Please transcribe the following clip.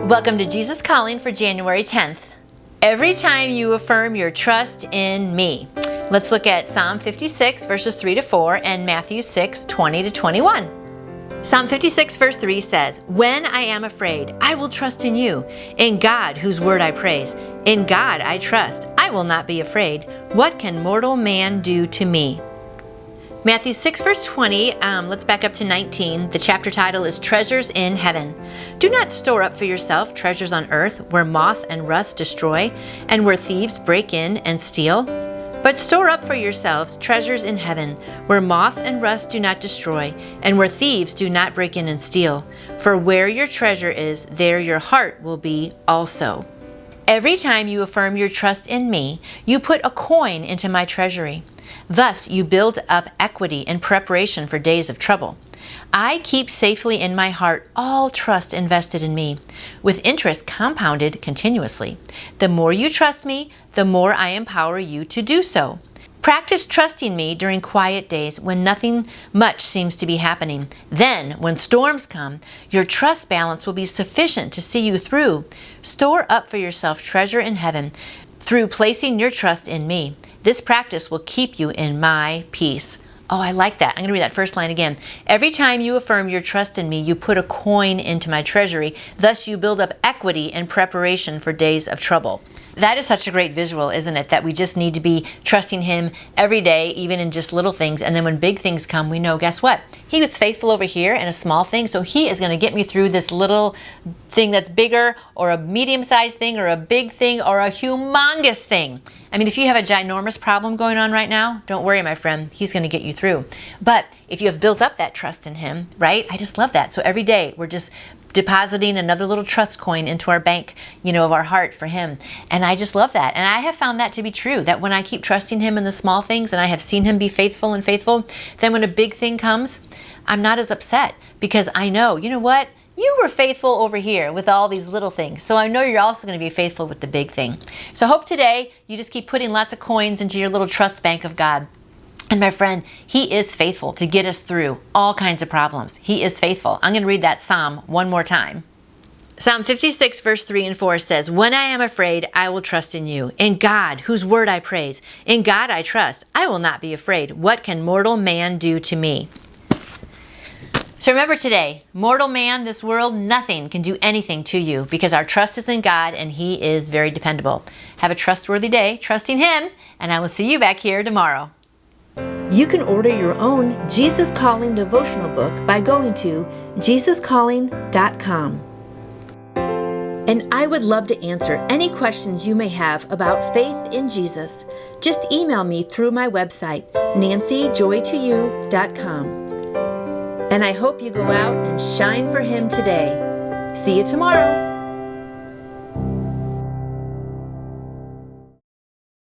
Welcome to Jesus Calling for January 10th. Every time you affirm your trust in me. Let's look at Psalm 56 verses 3 to 4 and Matthew 6, 20 to 21. Psalm 56 verse 3 says, "When I am afraid, I will trust in you. In God, whose word I praise. In God I trust. I will not be afraid. What can mortal man do to me?" Matthew 6 verse 20, let's back up to 19. The chapter title is Treasures in Heaven. "Do not store up for yourself treasures on earth where moth and rust destroy and where thieves break in and steal. But store up for yourselves treasures in heaven where moth and rust do not destroy and where thieves do not break in and steal. For where your treasure is, there your heart will be also." Every time you affirm your trust in me, you put a coin into my treasury. Thus, you build up equity in preparation for days of trouble. I keep safely in my heart all trust invested in me, with interest compounded continuously. The more you trust me, the more I empower you to do so. Practice trusting me during quiet days when nothing much seems to be happening. Then, when storms come, your trust balance will be sufficient to see you through. Store up for yourself treasure in heaven through placing your trust in me. This practice will keep you in my peace. Oh, I like that. I'm going to read that first line again. Every time you affirm your trust in me, you put a coin into my treasury. Thus, you build up equity in preparation for days of trouble. That is such a great visual, isn't it? That we just need to be trusting him every day, even in just little things. And then when big things come, we know, guess what? He was faithful over here in a small thing, so he is going to get me through this little thing that's bigger, or a medium-sized thing, or a big thing, or a humongous thing. I mean, if you have a ginormous problem going on right now, don't worry, my friend. He's going to get you through. But if you have built up that trust in him, right? I just love that. So every day we're just depositing another little trust coin into our bank, of our heart for him. And I just love that. And I have found that to be true, that when I keep trusting him in the small things and I have seen him be faithful and faithful, then when a big thing comes, I'm not as upset because I know, you know what? You were faithful over here with all these little things. So I know you're also going to be faithful with the big thing. So I hope today you just keep putting lots of coins into your little trust bank of God. And my friend, he is faithful to get us through all kinds of problems. He is faithful. I'm going to read that Psalm one more time. Psalm 56 verse 3 and 4 says, "When I am afraid, I will trust in you. In God, whose word I praise. In God I trust. I will not be afraid. What can mortal man do to me?" So remember today, mortal man, this world, nothing can do anything to you because our trust is in God and he is very dependable. Have a trustworthy day, trusting him, and I will see you back here tomorrow. You can order your own Jesus Calling devotional book by going to jesuscalling.com. And I would love to answer any questions you may have about faith in Jesus. Just email me through my website, nancyjoytoyou.com. And I hope you go out and shine for him today. See you tomorrow.